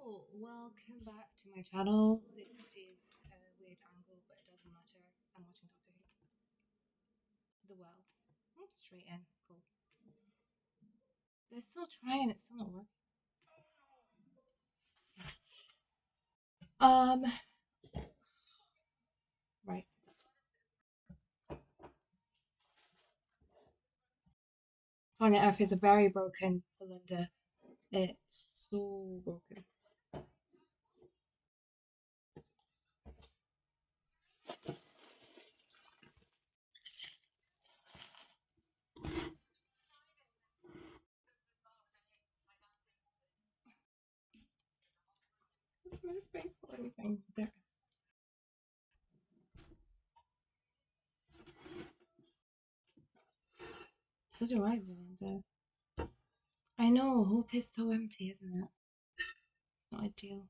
Hello, welcome back to my channel. This is a weird angle, but it doesn't matter. I'm watching Doctor Who. The Well. Straight in. Cool. They're still trying, it's still not working. Right. Planet Earth is a very broken, Belinda. It's so broken. There's no space for anything there. So do I, Belinda. I know, hope is so empty, isn't it? It's not ideal.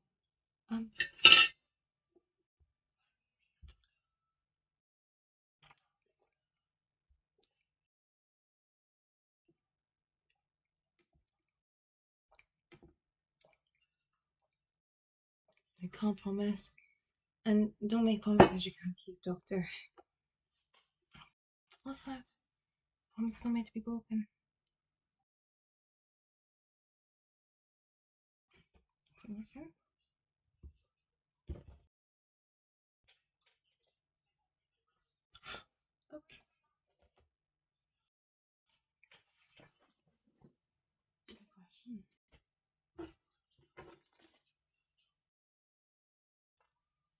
I can't promise. And don't make promises you can't keep, Doctor. What's that? Promises are made to be broken. Okay. Okay. Good question.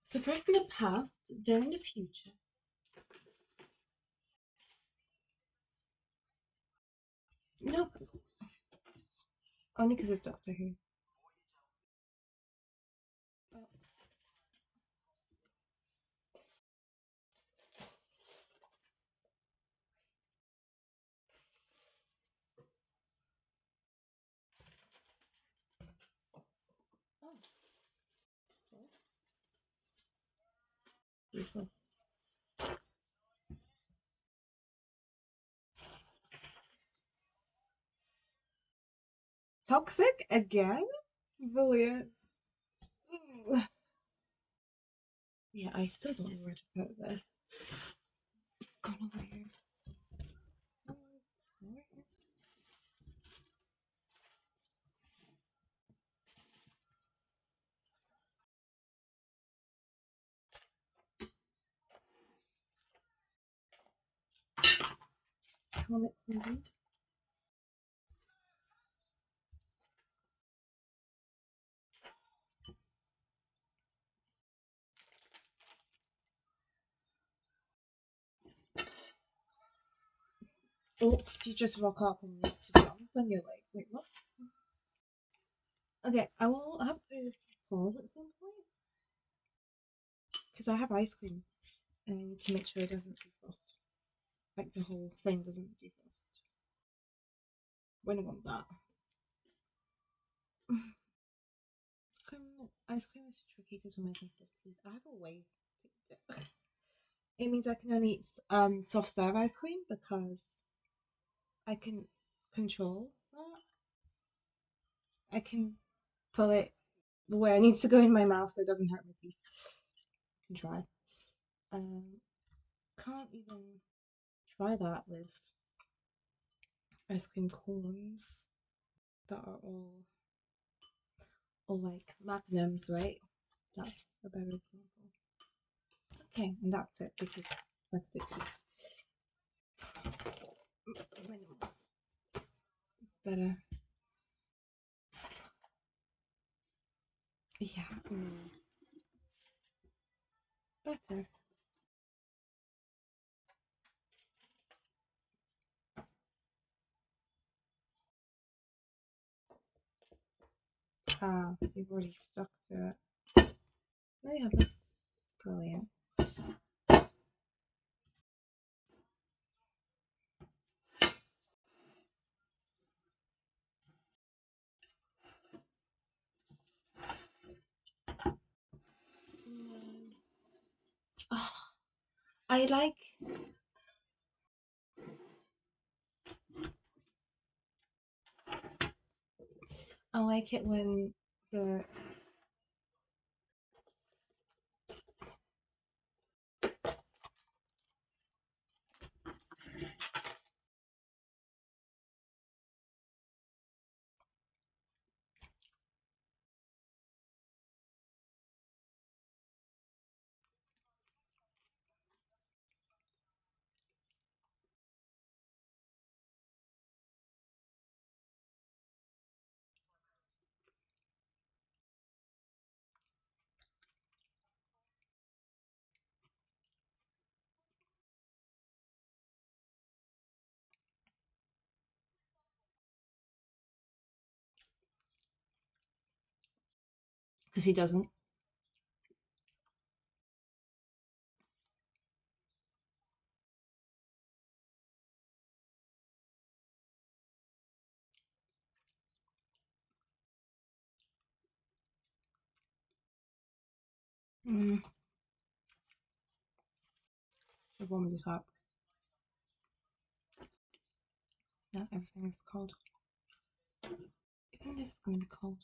So first in the past, then in the future. Nope. Only because it's Doctor Who. Oh. Oh. Useful. Toxic again? Brilliant. Ooh. Yeah, I still don't know where to put this. It's gone over here. Comics indeed. Oops, you just rock up and need to jump and you're like, wait, what? Okay, I will have to pause at some point because I have ice cream and I need to make sure it doesn't defrost. Like the whole thing doesn't defrost. When I want that. Ice cream is tricky because of my sensitive teeth. I have a way to. It means I can only eat soft serve ice cream because I can control that. I can pull it the way I need to go in my mouth so it doesn't hurt my teeth. I can try. Um, can't even try that with ice cream cones that are all like magnums, right? That's a better example. Okay, and that's it because let's stick to minimal. It's better. Yeah, better. Ah, you've already stuck to it. No, you haven't. Brilliant. Oh, I like. I like it when the because he doesn't. Mm, the warm it up. Now everything is cold. Even this is gonna be cold.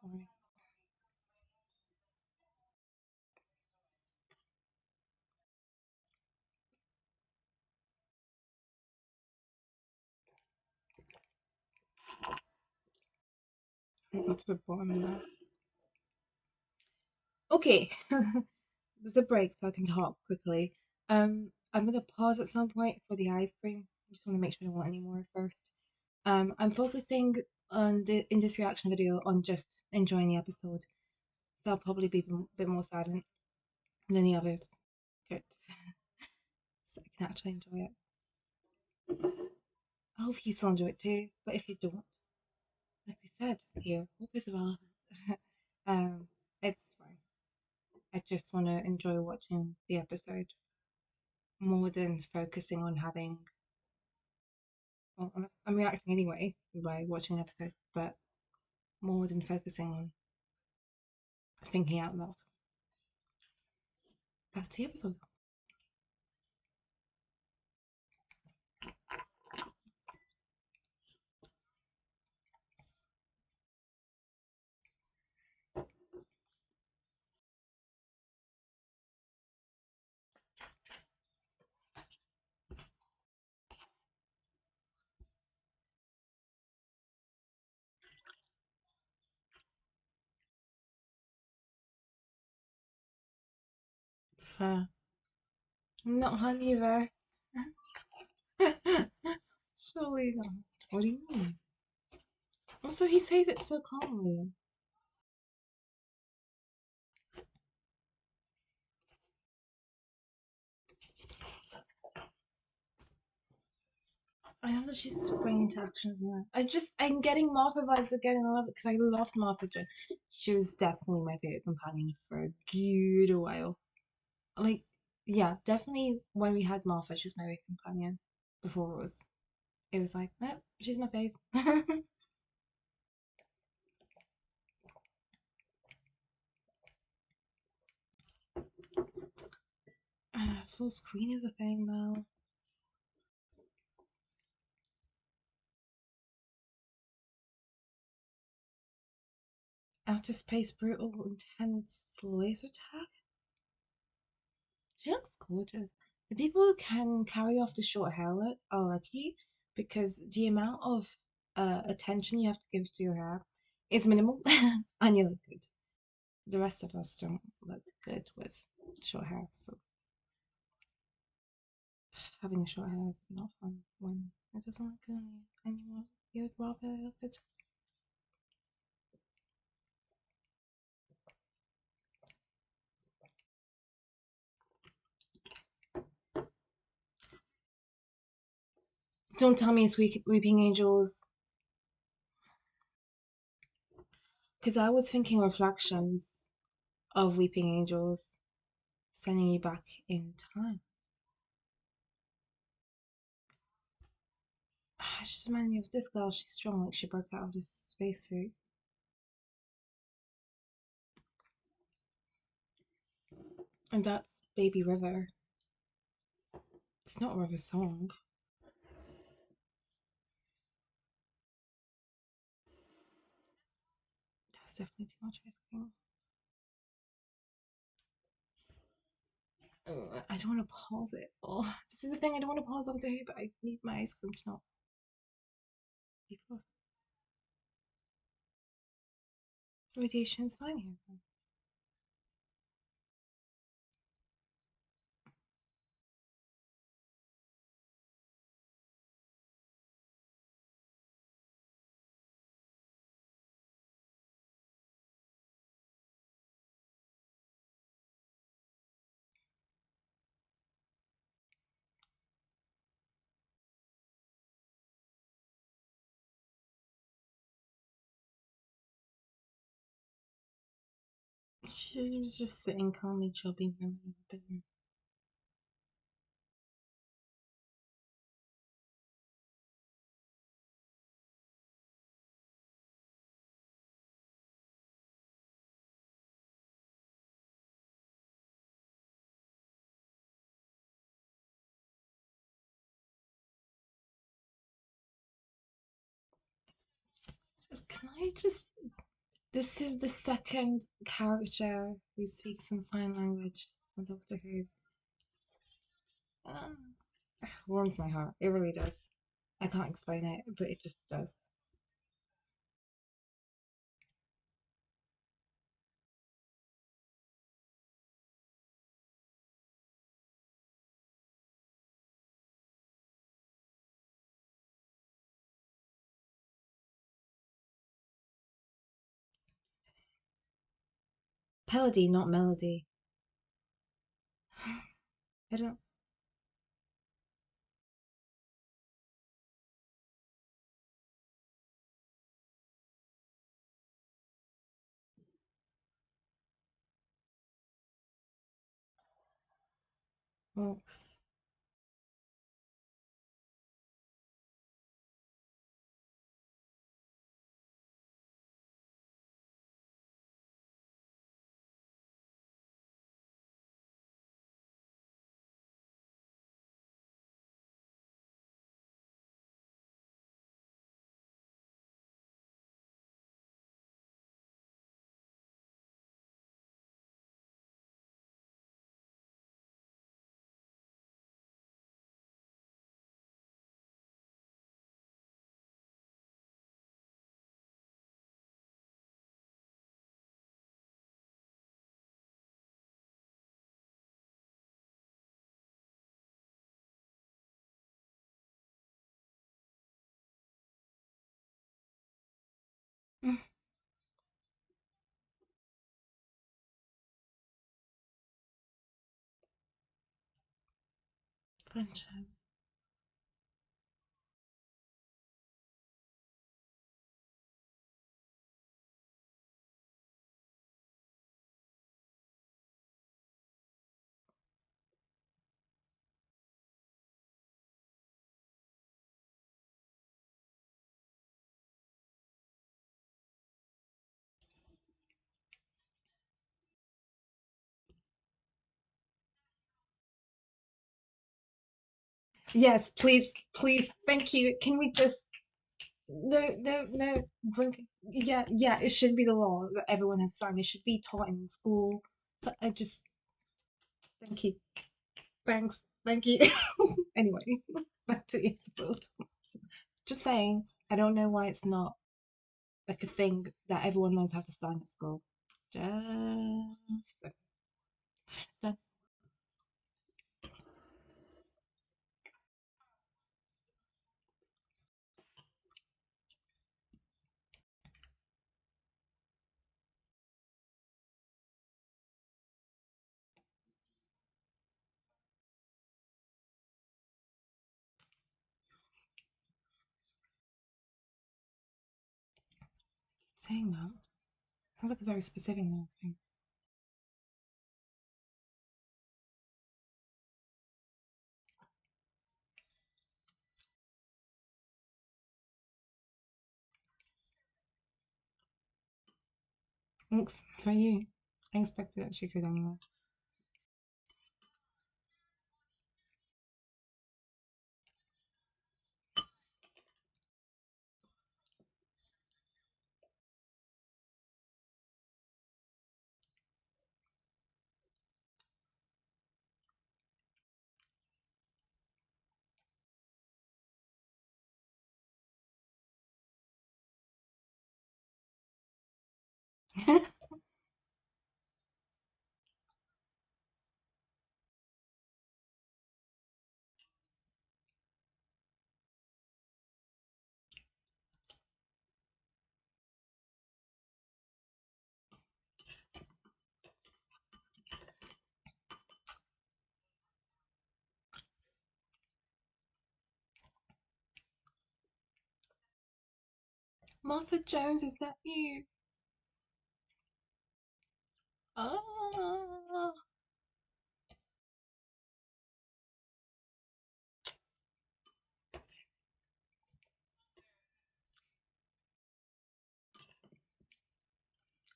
Sorry. I got to the bottom of that. Okay. There's a break so I can talk quickly. I'm gonna pause at some point for the ice cream. I just want to make sure I don't want any more first. I'm focusing on in this reaction video on just enjoying the episode, so I'll probably be a bit more silent than the others. Good, so I can actually enjoy it. I hope you still enjoy it too. But if you don't, like we said here, hope is relevant. um, it's fine. I just want to enjoy watching the episode more than focusing on having. Well, I'm reacting anyway by watching an episode, but more than focusing on thinking out loud. Back to the episode. Fair. I'm not honey there. Surely not. What do you mean? Also, he says it so calmly. I know that she's springing into actions now. I'm getting Martha vibes again, and I love it because I loved Martha. She was definitely my favorite companion for a good while. Like, yeah, definitely when we had Martha, she was my favorite companion before Rose. It was like, no, she's my fave. Full screen is a thing now. Outer space brutal, intense laser attack. She looks gorgeous. The people who can carry off the short hair look are lucky because the amount of attention you have to give to your hair is minimal and you look good. The rest of us don't look good with short hair, so having short hair is not fun when it doesn't look good on you anymore. You would rather look good. Don't tell me it's Weeping Angels, because I was thinking reflections of Weeping Angels sending you back in time. It just reminded me of this girl. She's strong, like she broke out of this spacesuit. And that's Baby River. It's not a River song. That's definitely too much ice cream. I don't want to pause it. Oh, this is the thing. I don't want to pause Doctor Who, but I need my ice cream to not be paused. Radiation's fine here. She was just sitting calmly chopping them open. Can I just. This is the second character who speaks in sign language on Doctor Who. Um, warms my heart. It really does. I can't explain it, but it just does. Pelody, not melody. I don't. Oops. Friendship. Yes, please, please, thank you. Can we just no, no, no. Yeah, yeah. It should be the law that everyone has signed. It should be taught in school. So I just thank you. Thanks. Thank you. Anyway, back to the episode. Just saying, I don't know why it's not like a thing that everyone knows how to sign at school. Just saying that sounds like a very specific thing. Thanks for you. I expected that she could anyway. Martha Jones, is that you? Ah.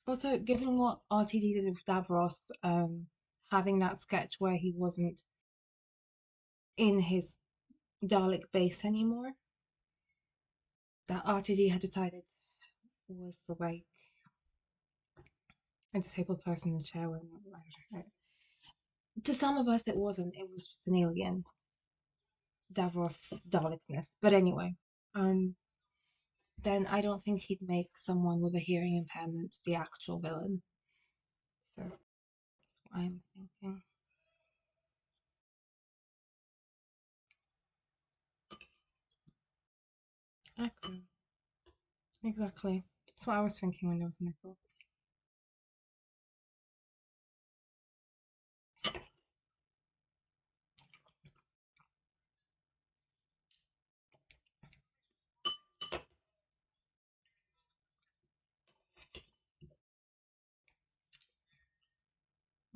Also, given what RTD did with Davros, having that sketch where he wasn't in his Dalek base anymore, that RTD had decided was the like a disabled person in a chair. To some of us, it wasn't. It was just an alien Davros Dalekness. But anyway, um, then I don't think he'd make someone with a hearing impairment the actual villain. So that's what I'm thinking. Echo. Exactly. That's what I was thinking when there was an echo.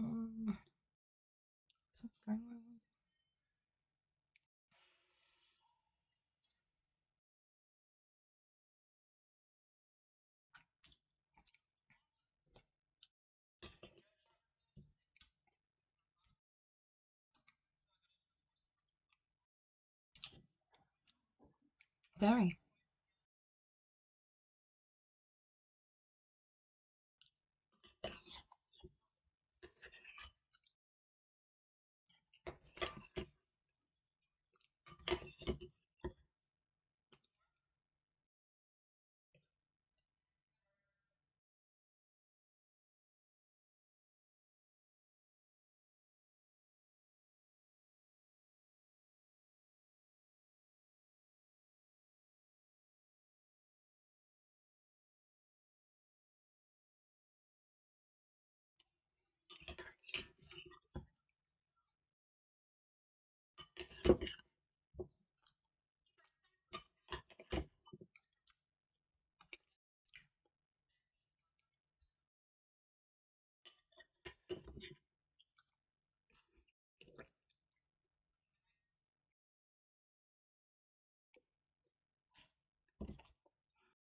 Mm, so very.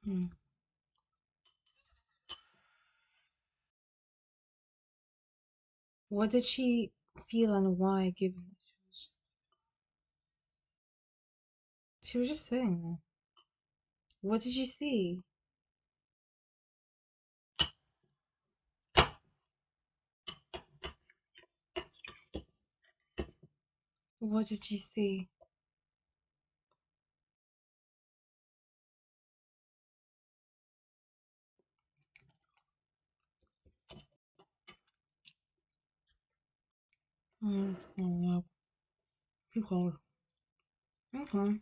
Mm. What did she feel and why, given that she was just saying that? What did you see? What did you see? Oh, people. Okay.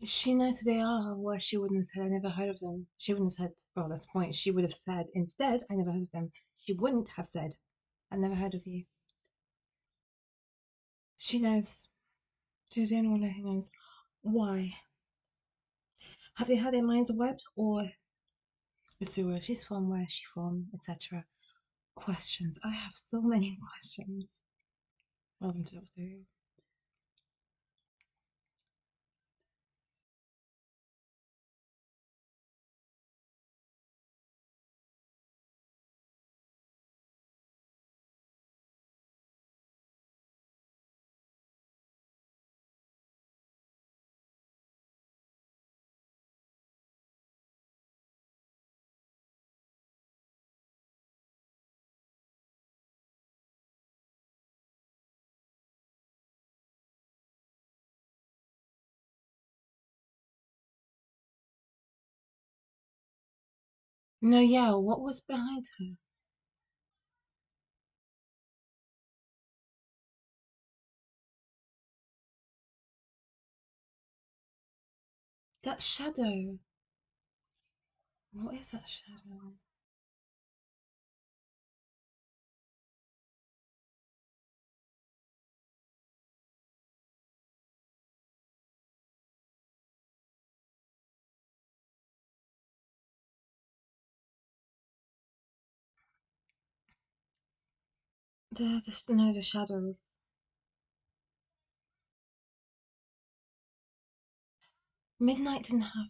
She knows who they are. Well, she wouldn't have said, I never heard of them. She wouldn't have said, well, that's the point. She would have said, instead, I never heard of them. She wouldn't have said, I never heard of you. She knows. She's the only one who knows. Why? Have they had their minds webbed? Or is it where she's from, where she's from, etc.? Questions. I have so many questions. Welcome to Doctor Who. No, yeah, what was behind her? That shadow. What is that shadow? No, the shadows. Midnight didn't have.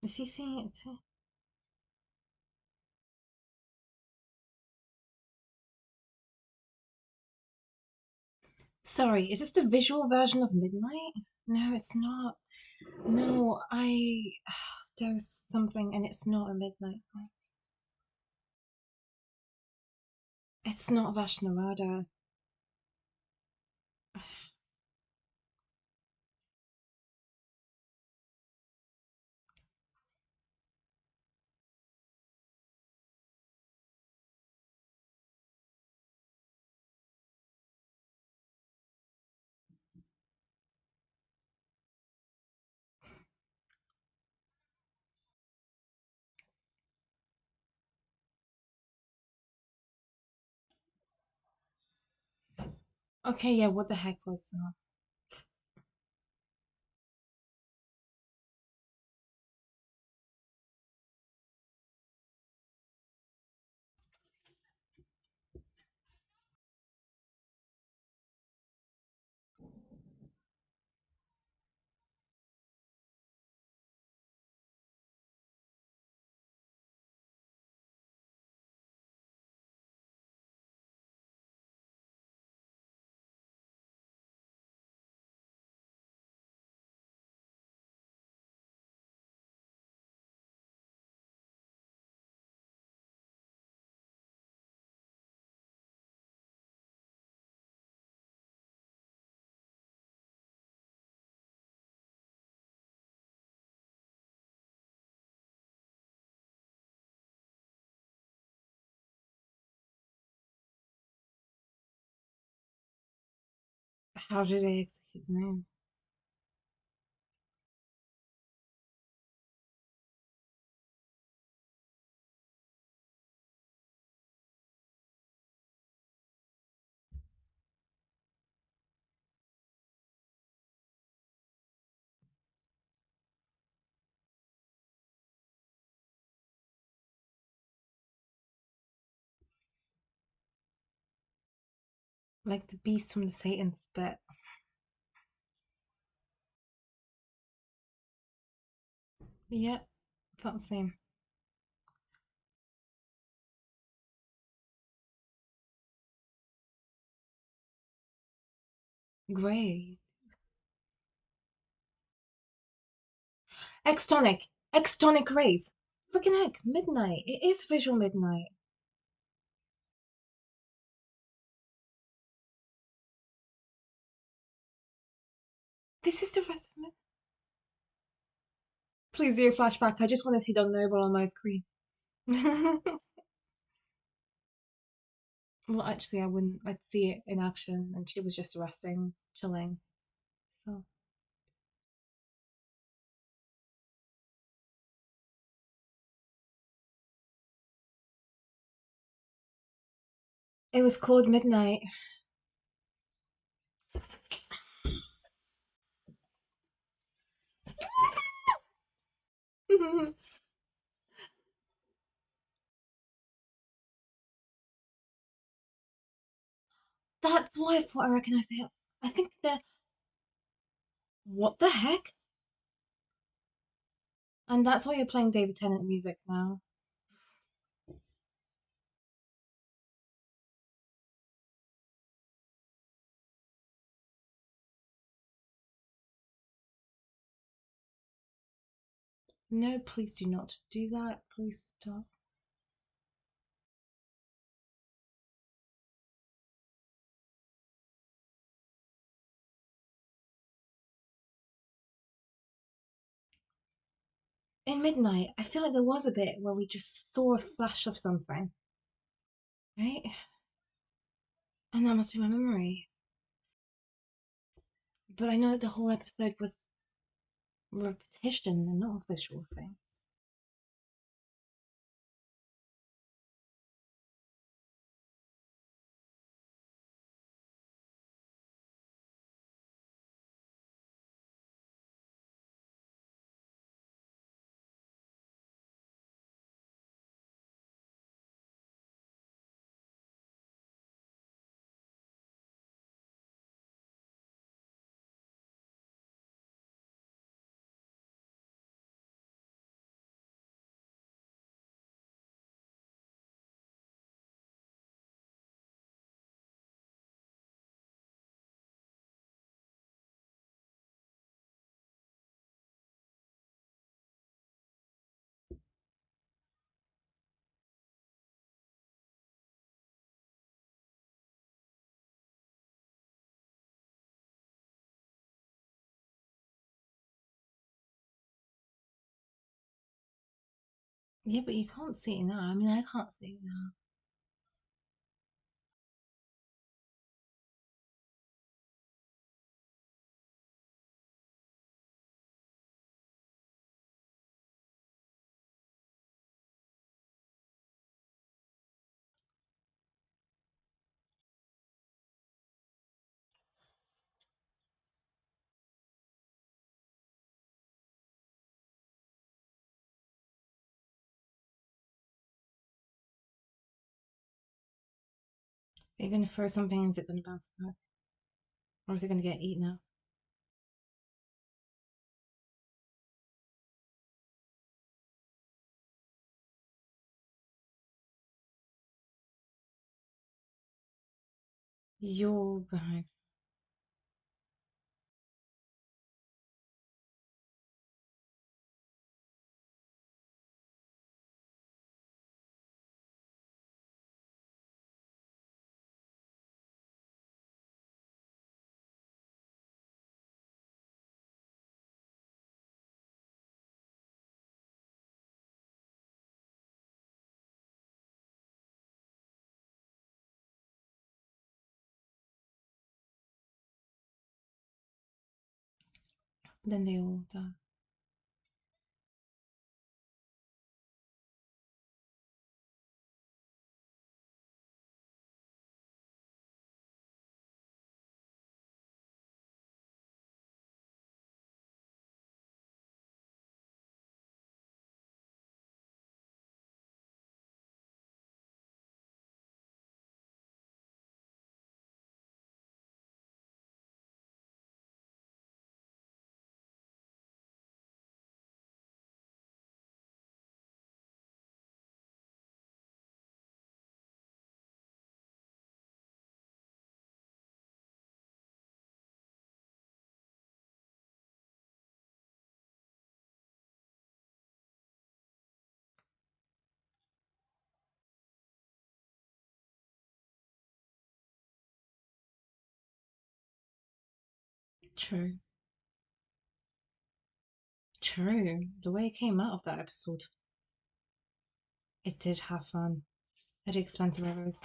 Is he seeing it too? Sorry, is this the visual version of Midnight? No, it's not. No, I. There's something, and it's not a Midnight thing. It's not Vashnarada. Okay, yeah, what the heck was that? How did they execute the man? Like the beast from the Satan's bit. Yeah, felt the same. Great. Extonic! Extonic rays! Freaking heck, midnight. It is visual midnight. This is the rest of it. Please do a flashback. I just want to see Don Noble on my screen. Well, actually, I wouldn't. I'd see it in action, and she was just resting, chilling. So it was called Midnight. That's why I thought I recognized it. I think that. What the heck? And that's why you're playing David Tennant music now. No, please do not do that. Please stop. In Midnight, I feel like there was a bit where we just saw a flash of something, right? And that must be my memory. But I know that the whole episode was repetition and not a visual thing. Yeah, but you can't see it now. I mean, I can't see it now. Are you going to throw something and is it going to bounce back? Or is it going to get eaten up? You're behind. Then they all die. True. True. The way it came out of that episode, it did have fun. At the expense of others.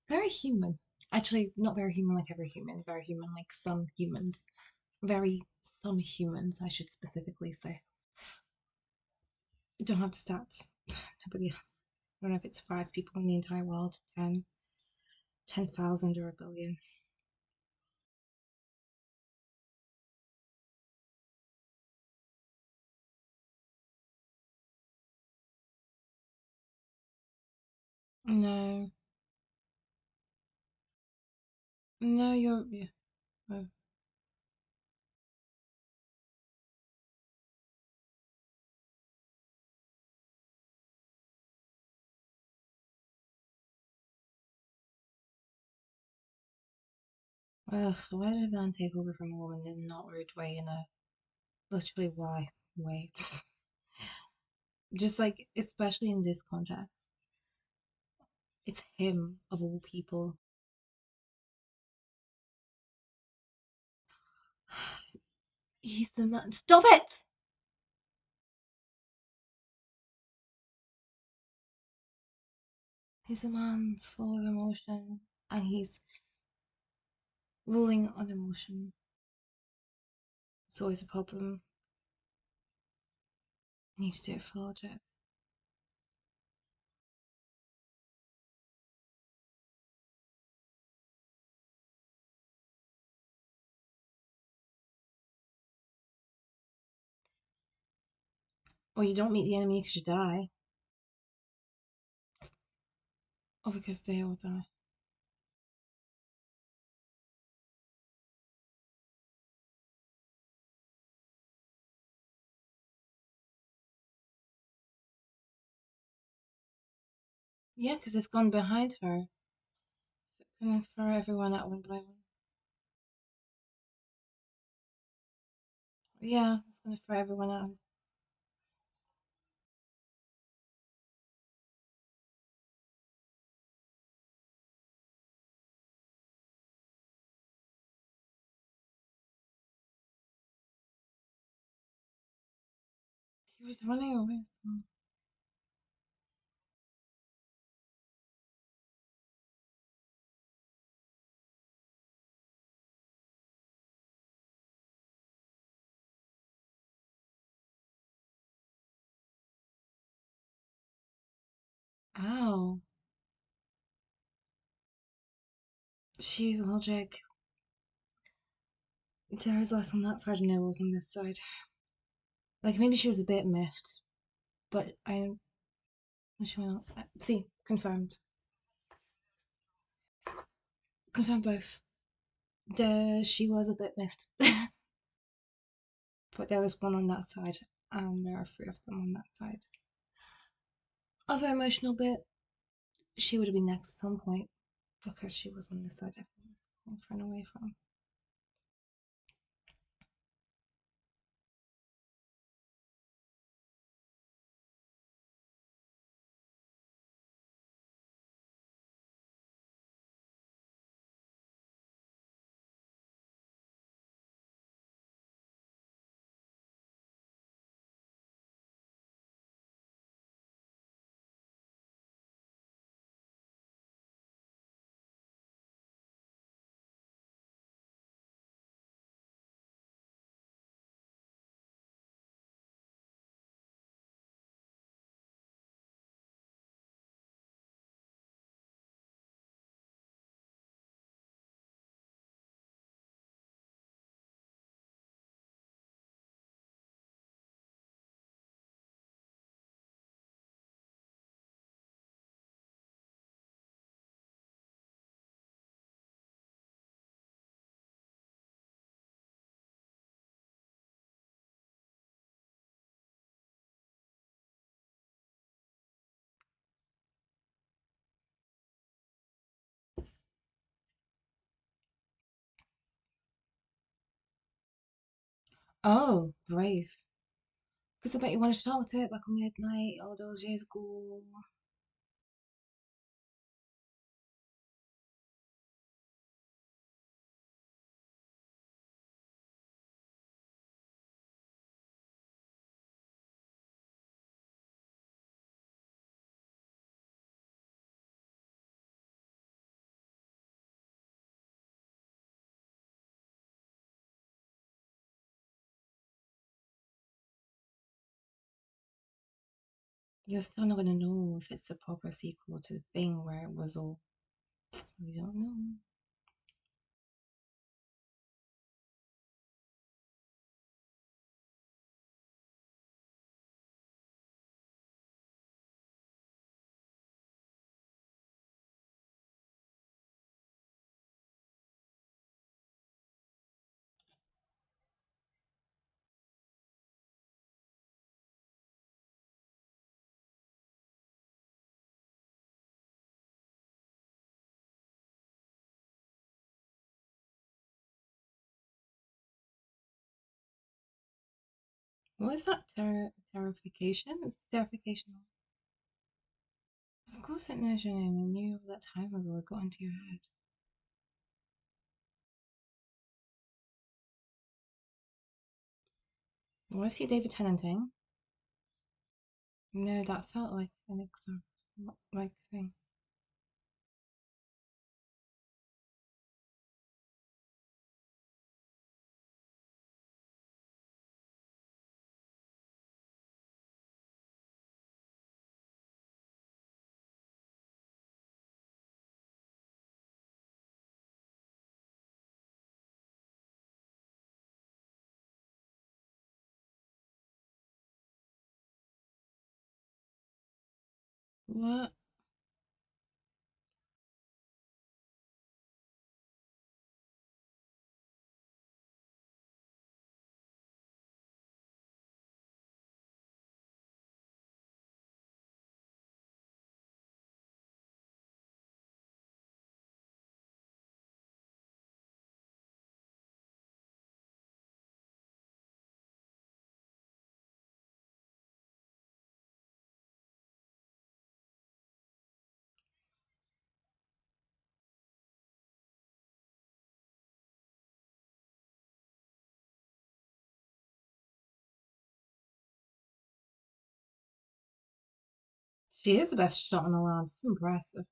Very human. Actually, not very human like every human, very human like some humans. Very some humans, I should specifically say. Don't have the stats. Nobody has. I don't know if it's 5 people in the entire world, 10, 10,000 or a billion. No. No, you're. Yeah. Oh. Ugh, why did a man take over from a woman in a not rude way, in a literally why way? Just like, especially in this context, it's him of all people. He's the man. Stop it! He's a man full of emotion, and he's ruling on emotion. It's always a problem. I need to do it for logic. Or you don't meet the enemy because you die. Or because they all die. Yeah, because it's gone behind her. It's gonna throw everyone out one by one. Yeah, it's gonna throw everyone out. He was running away. So. Ow. She's logic. There was less on that side than there was on this side. Like maybe she was a bit miffed, but I. She went off. See, confirmed. Confirmed both. She was a bit miffed, but there was one on that side, and there are three of them on that side. Other emotional bit, she would have been next at some point because she was on this side everyone was run away from. Oh, brave. Because I bet you wanted to talk to it back on midnight all those years ago. You're still not gonna know if it's a proper sequel to the thing where it was all. We don't know. What is that? Terrification? It's terrification. Of course it knows your name. I knew all that time ago it got into your head. Was he David Tennanting? No, that felt like an exact like thing. What? She is the best shot on alarm. It's impressive.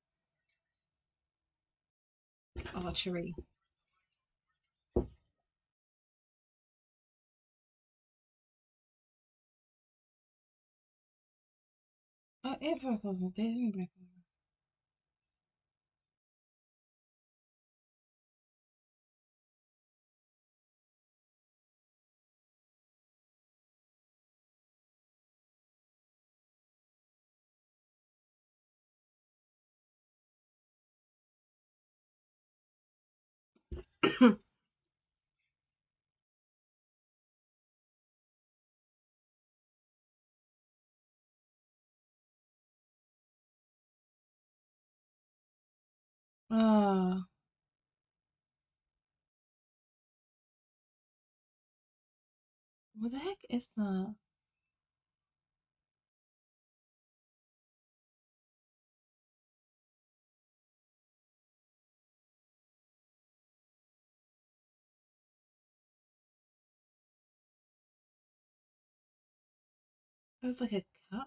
Archery. Oh, it broke over. They didn't break over. Oh, what the heck is that? It was like a cat.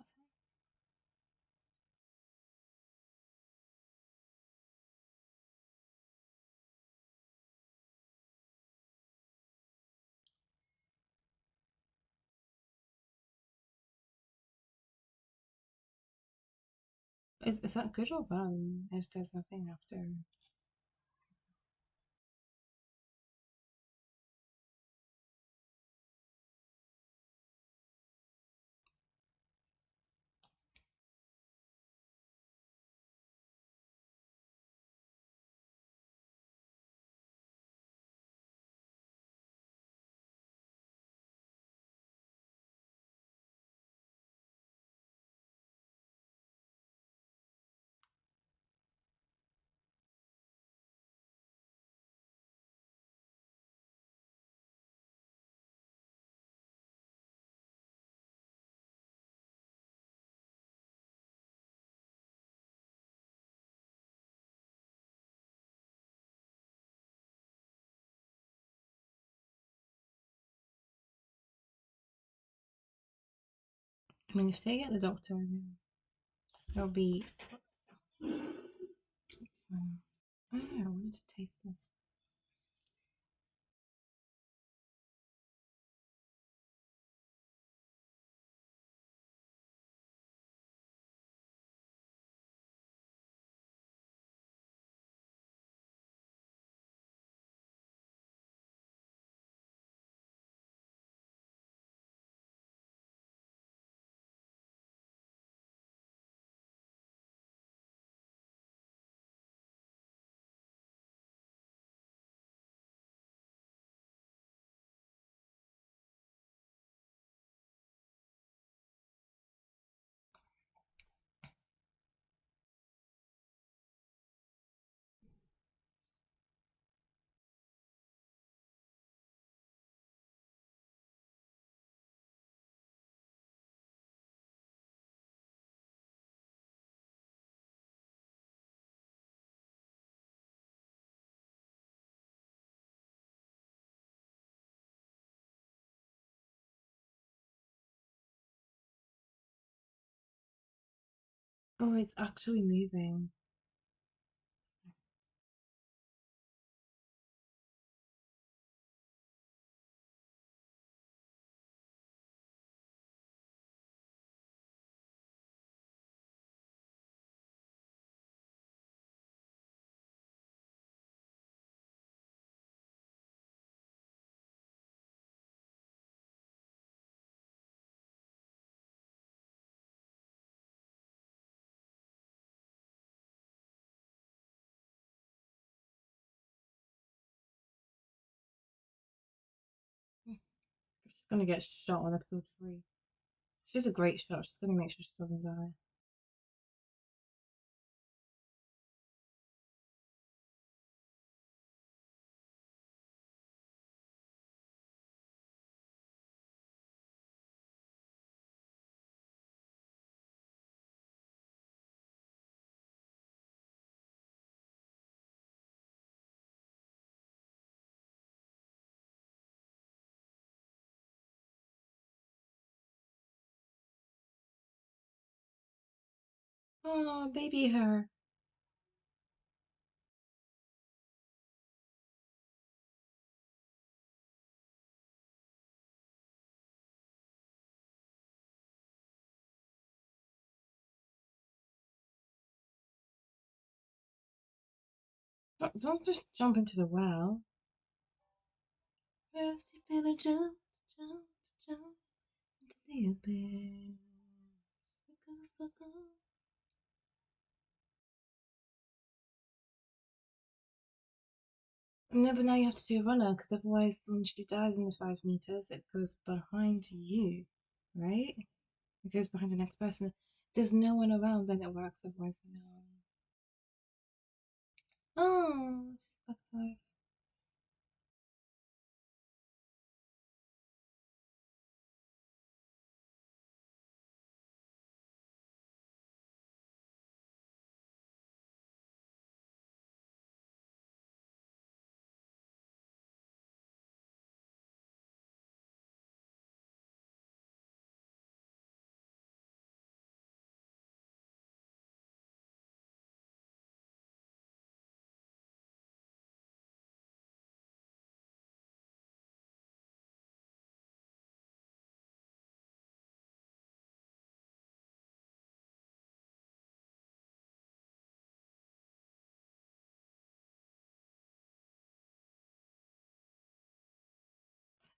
Is that good or bad? If there's nothing after. I mean, if they get the doctor, it'll be. I don't know. I want to taste this. Oh, it's actually moving. She's gonna get shot on episode 3. She's a great shot. She's gonna make sure she doesn't die. Oh, baby her. Don't just jump into the well. First, you better jump, jump, jump into the abyss. Sparkle, sparkle. No, but now you have to do a runner because otherwise, when she dies in the 5 meters, it goes behind you, right? It goes behind the next person. If there's no one around, then it works. Otherwise, no. Oh, she's back alive.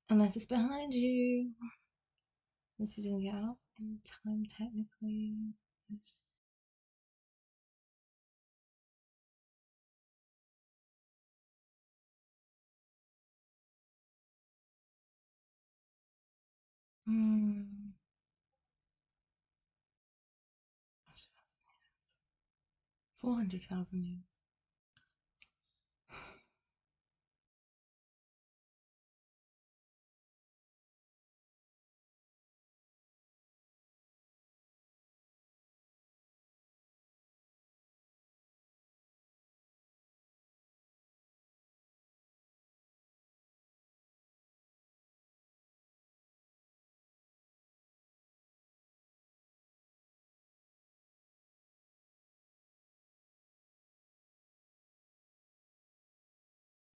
Unless it's behind you. Unless you didn't get out in time, technically. Hmm. 400,000 years.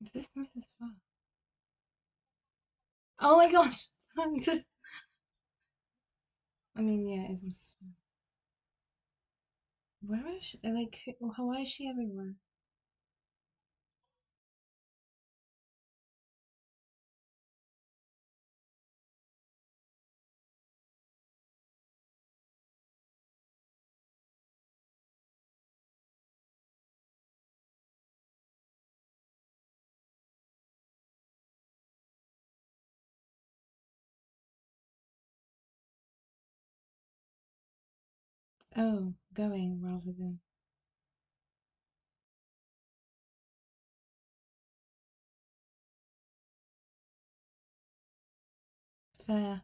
Is this Mrs. Fox? Oh my gosh! I mean, yeah, it's Mrs. Fox. Where is she? Like, why is she everywhere? Oh, going rather than fair.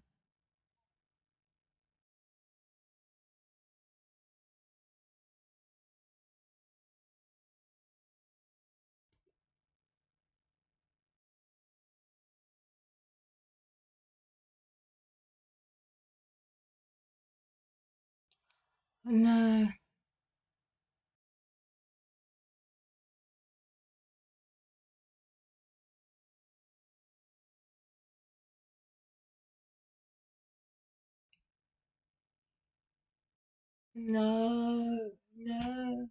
No. No, no.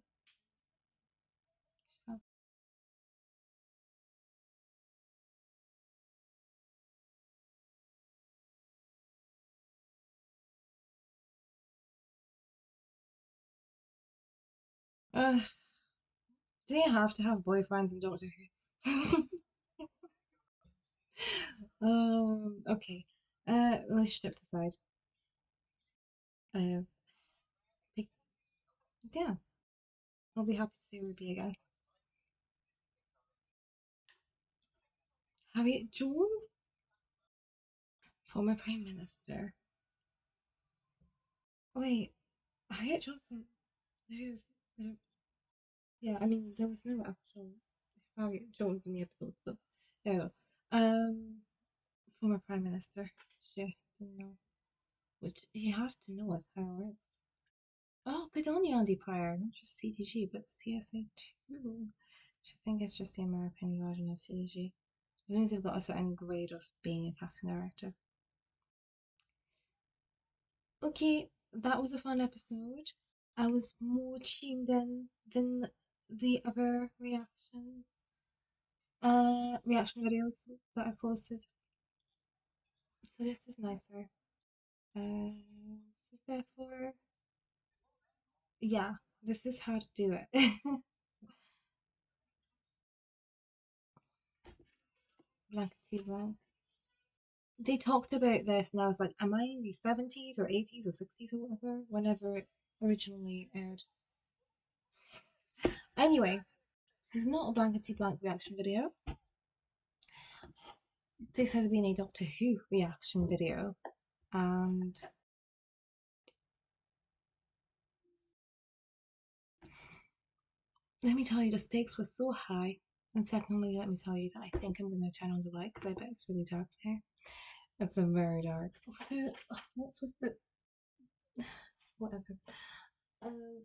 Uh, do you have to have boyfriends in Doctor Who? Okay. Relationships aside, uh, be- yeah, I'll be happy to see Ruby again. Harriet Jones, former Prime Minister. Wait, Harriet Johnson. There's, yeah, I mean, there was no actual Harriet Jones in the episode, so yeah. Former Prime Minister. Shit, didn't know. Which you have to know as how it works. Oh, good on you, Andy Pryor. Not just CTG, but CSA too. I think it's just the American version of CTG. It means they've got a certain grade of being a casting director. Okay, that was a fun episode. I was more tuned in than the other reaction videos that I posted. So this is nicer. This is therefore, yeah, this is how to do it. Blankety blank. They talked about this, and I was like, am I in the 70s or 80s or 60s or whatever, whenever it originally aired? Anyway, this is not a blankety blank reaction video. This has been a Doctor Who reaction video, and let me tell you, the stakes were so high. And secondly, let me tell you that I think I'm going to turn on the light because I bet it's really dark here. It's very dark. Also, what's with the whatever? Um,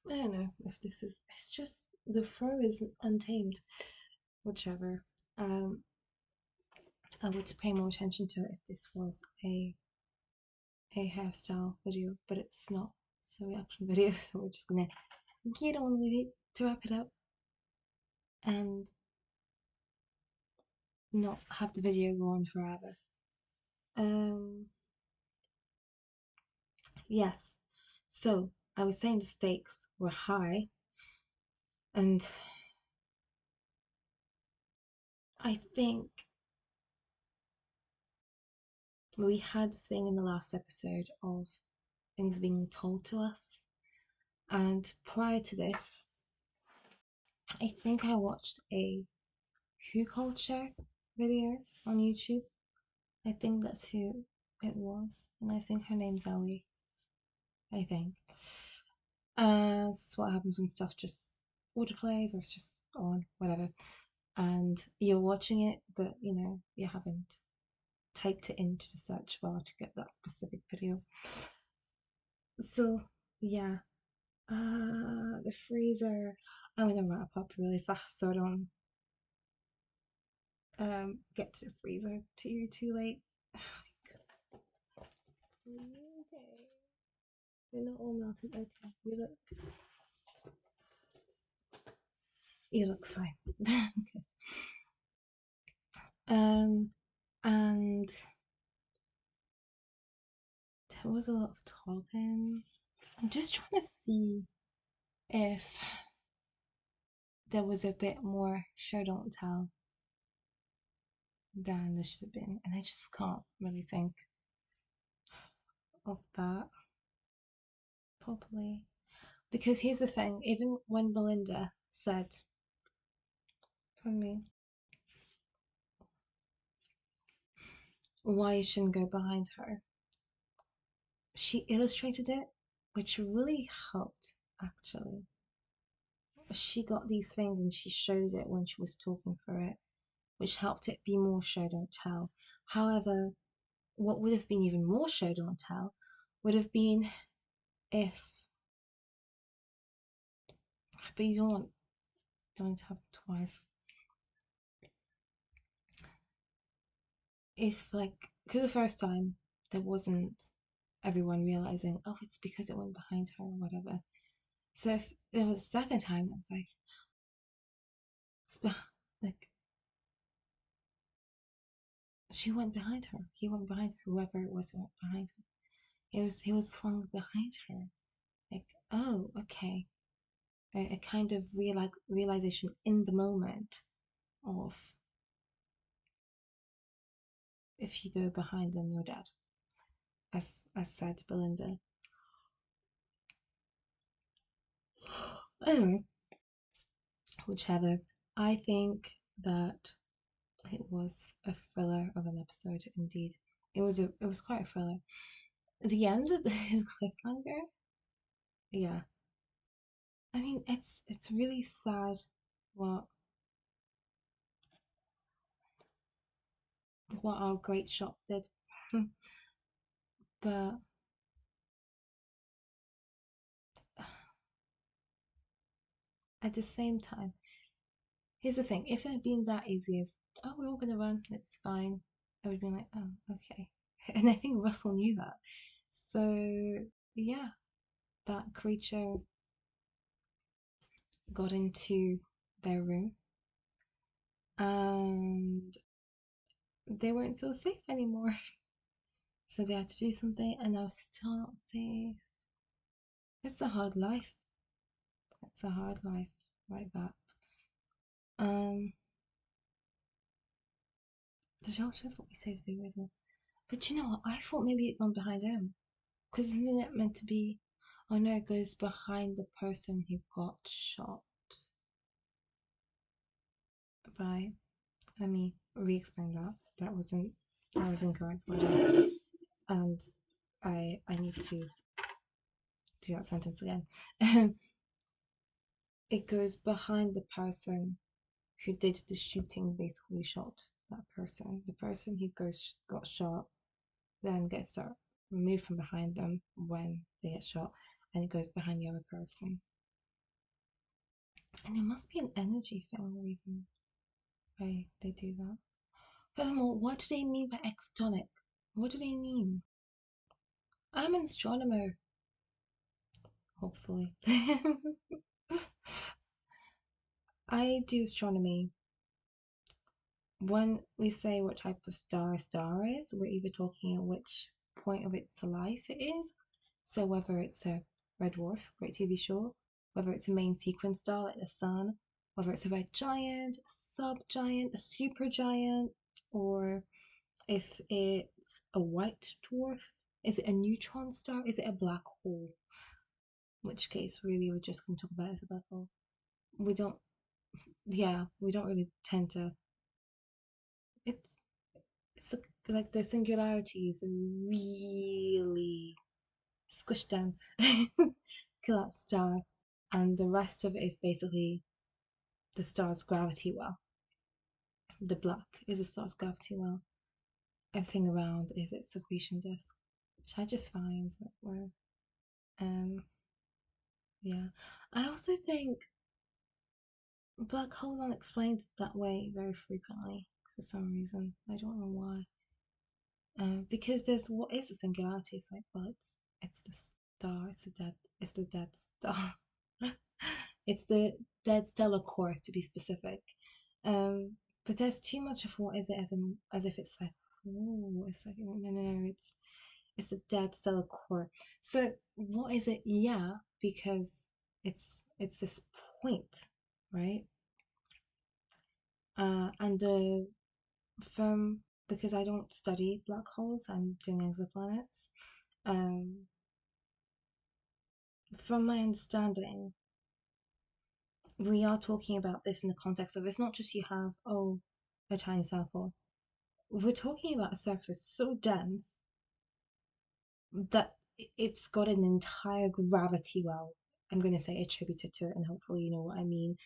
I don't know if this is. It's just the fur is untamed. Whichever. Um, I would pay more attention to it if this was a hairstyle video, but it's not. It's a reaction video, so we're just gonna get on with it to wrap it up and not have the video go on forever. Um, yes. So I was saying the stakes were high, and I think we had a thing in the last episode of things being told to us, and prior to this, I think I watched a Who Culture video on YouTube. I think that's who it was, and I think her name's Ellie. I think. This is what happens when stuff just autoplays or it's just on, whatever. And you're watching it, but you haven't typed it into the search bar to get that specific video. So yeah, the freezer. I'm gonna wrap up really fast so I don't get to the freezer too late. Okay, they're not all melted. Okay, you look fine. Okay. And there was a lot of talking. I'm just trying to see if there was a bit more show don't tell than there should have been, and I just can't really think of that properly. Because here's the thing, even when Belinda said, from me, why you shouldn't go behind her, she illustrated it, which really helped actually. She got these things and she showed it when she was talking for it, which helped it be more show don't tell. However, what would have been even more show don't tell would have been if, but you don't have twice. If like, because the first time there wasn't everyone realizing, oh, it's because it went behind her or whatever. So if there was a second time, I was like, like she went behind her. He went behind her. Whoever it was who went behind her. He was flung behind her. Like, oh, okay. A kind of realization in the moment of if you go behind, then you're dead. As said Belinda. Anyway, whichever. I think that it was a thriller of an episode indeed. It was quite a thriller. The end of his cliffhanger, yeah. I mean, it's really sad what what our great shop did, but at the same time, here's the thing: if it had been that easy as oh, we're all gonna run, it's fine, I would be like, oh, okay. And I think Russell knew that, so yeah, that creature got into their room and they weren't so safe anymore. So they had to do something, and I was still not safe. It's a hard life. It's a hard life, like that. Um, the Josh is what we saved the original. But you know what? I thought maybe it gone behind him. Because isn't it meant to be? Oh no, it goes behind the person who got shot. Right? Let me re-explain that. That was incorrect. And I need to do that sentence again. It goes behind the person who did the shooting, basically shot that person. The person who got shot then gets removed from behind them when they get shot, and it goes behind the other person. And there must be an energy thing reason why they do that. Furthermore, what do they mean by extonic? What do they mean? I'm an astronomer, hopefully. I do astronomy. When we say what type of star a star is, we're either talking at which point of its life it is. So whether it's a red dwarf, great TV show, whether it's a main sequence star like the sun, whether it's a red giant, a subgiant, a supergiant, or if it's a white dwarf, is it a neutron star? Is it a black hole? In which case, really, we're just going to talk about it as a black hole. We don't, yeah, we don't really tend to. It's like the singularities are really squished down, collapsed star, and the rest of it is basically the star's gravity well. The black is the star's gravity well. Everything around is its accretion disk, which I just find that we're yeah. I also think black holes aren't explained that way very frequently for some reason. I don't know why. Because there's what is a singularity? It's like, well, it's the star. It's the dead star. It's the dead stellar core to be specific. Um, but there's too much of what is it as if it's like, oh, it's like no, it's a dead stellar core. So what is it? Yeah, because it's this point, right? And from because I don't study black holes, I'm doing exoplanets. Um, from my understanding, we are talking about this in the context of it's not just you have a tiny circle. We're talking about a surface so dense that it's got an entire gravity well. I'm going to say attributed to it, and hopefully you know what I mean.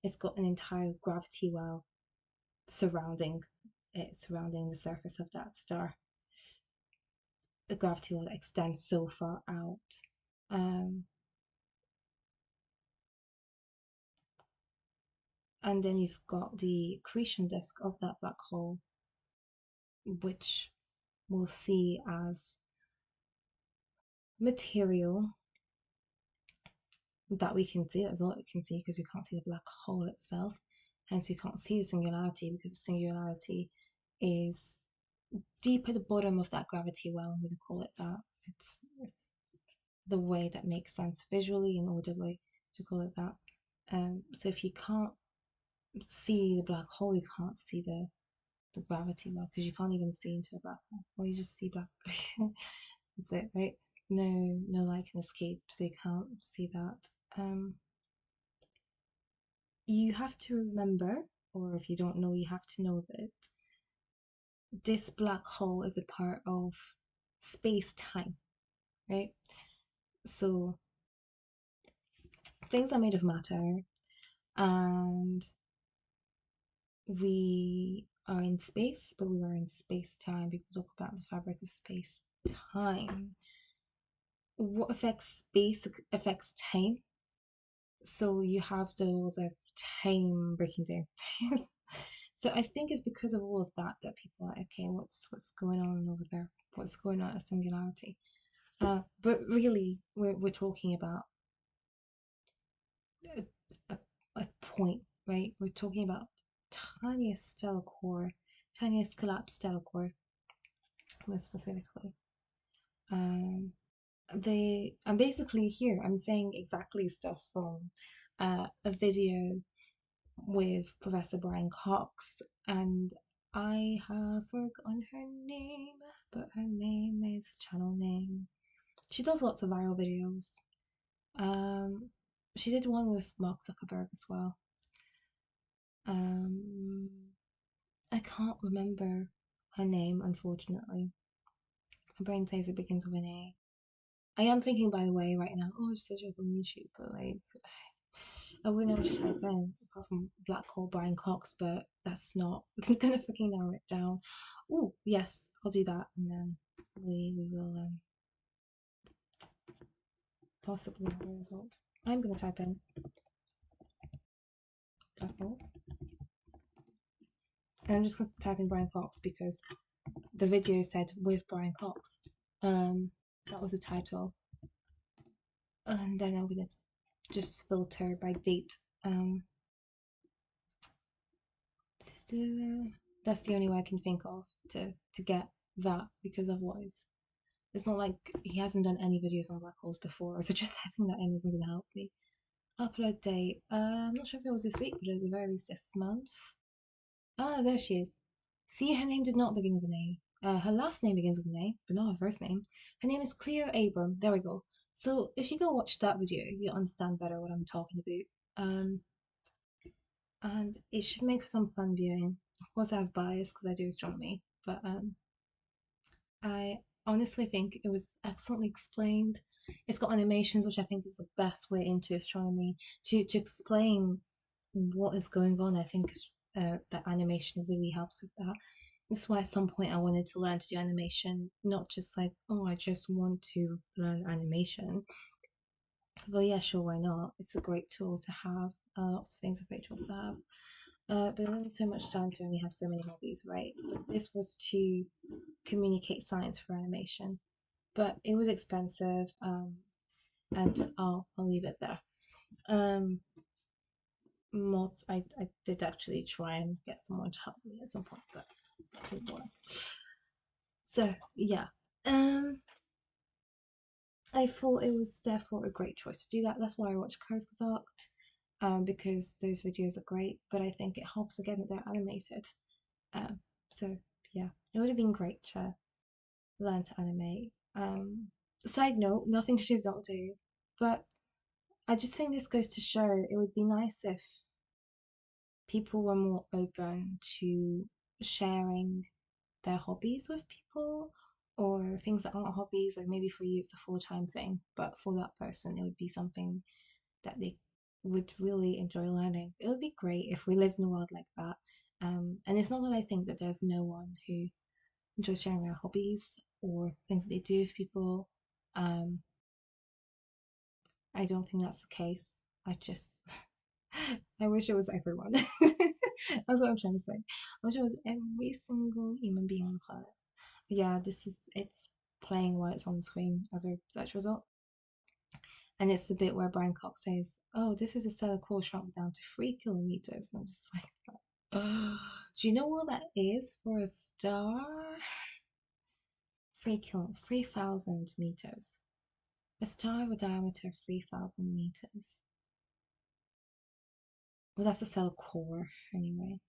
It's got an entire gravity well surrounding surrounding the surface of that star. A gravity well that extends so far out. Um, and then you've got the accretion disk of that black hole, which will see as material that we can see. That's all we can see because we can't see the black hole itself. Hence, we can't see the singularity because the singularity is deep at the bottom of that gravity well. I'm going to call it that. It's the way that makes sense visually and audibly to call it that. So if you can't see the black hole, you can't see the gravity well because you can't even see into a black hole. Or you just see black. That's it, right? No light can escape, so you can't see that. You have to remember, or if you don't know, you have to know that this black hole is a part of space-time, right? So things are made of matter, and we are in space, but we are in space-time. People talk about the fabric of space-time. What affects space affects time. So you have the laws of time breaking down. So I think it's because of all of that that people are like, okay, what's going on over there? What's going on at singularity? But really, we're talking about a, a point, right? We're talking about tiniest stellar core, tiniest collapsed stellar core, more specifically. I'm basically here. I'm saying exactly stuff from a video with Professor Brian Cox, and I have forgotten her name, but her name is channel name. She does lots of viral videos. She did one with Mark Zuckerberg as well. I can't remember her name, unfortunately. My brain says it begins with an A. I am thinking, by the way, right now, oh, just search up on YouTube, but like, I wouldn't know what to type in apart from Black Hole Brian Cox, but that's not gonna freaking narrow it down. Oh, yes, I'll do that, and then we will possibly have a result. I'm gonna type in black holes. And I'm just gonna type in Brian Cox because the video said with Brian Cox. That was the title. And then I'm gonna just filter by date. That's the only way I can think of to get that, because otherwise it's not like he hasn't done any videos on black holes before, so just having that in isn't gonna help me. Upload date. I'm not sure if it was this week, but at the very least this month. Ah, there she is. See, her name did not begin with an A. Her last name begins with an A, but not her first name. Her name is Cleo Abram. There we go. So if you go watch that video, you'll understand better what I'm talking about. And it should make for some fun viewing. Of course, I have bias because I do astronomy, but I honestly think it was excellently explained. It's got animations, which I think is the best way into astronomy to explain what is going on. I think that animation really helps with that. That's why at some point I wanted to learn to do animation, not just like, oh, I just want to learn animation. But yeah, sure, why not? It's a great tool to have. Lots of things are great tools to have. But there's only so much time to only have so many hobbies, right? This was to communicate science for animation, but it was expensive, and I'll leave it there. Mods, I did actually try and get someone to help me at some point, but it didn't work. So yeah, I thought it was therefore a great choice to do that. That's why I watched Cars Gesagt, because those videos are great, but I think it helps again that they're animated. So yeah, it would have been great to learn to animate. Side note, nothing to do with Doctor Who, but I just think this goes to show it would be nice if people were more open to sharing their hobbies with people, or things that aren't hobbies. Like maybe for you it's a full-time thing, but for that person it would be something that they would really enjoy learning. It would be great if we lived in a world like that. And it's not that I think that there's no one who enjoys sharing their hobbies or things that they do with people. I don't think that's the case. I just I wish it was everyone. That's what I'm trying to say. I wish it was every single human being on the planet. Yeah, it's playing while it's on the screen as a search result. And it's the bit where Brian Cox says, "Oh, this is a stellar core shrunk down to 3 kilometers." And I'm just like, oh, do you know what that is for a star? 3,000 meters. A star with a diameter of 3,000 meters. Well, that's a stellar core, anyway.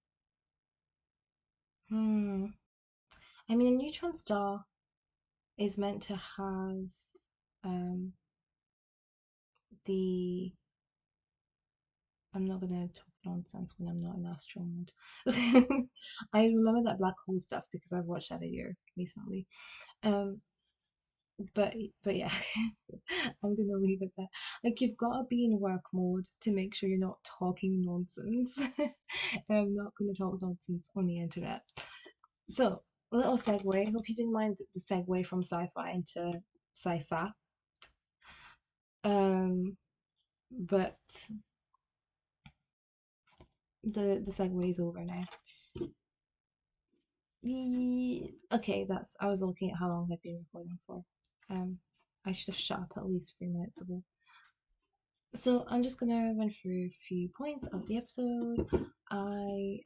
Hmm. I mean, a neutron star is meant to have um the. I'm not gonna talk nonsense when I'm not in astro mode. I remember that black hole stuff because I've watched that video recently. Um, but yeah, I'm gonna leave it there. Like you've got to be in work mode to make sure you're not talking nonsense. And I'm not gonna talk nonsense on the internet. So a little segue. I hope you didn't mind the segue from sci-fi into sci-fi. Um, but the segue is over now. Okay, that's. I was looking at how long I've been recording for. Um, I should have shut up at least 3 minutes ago. So I'm just gonna run through a few points of the episode. I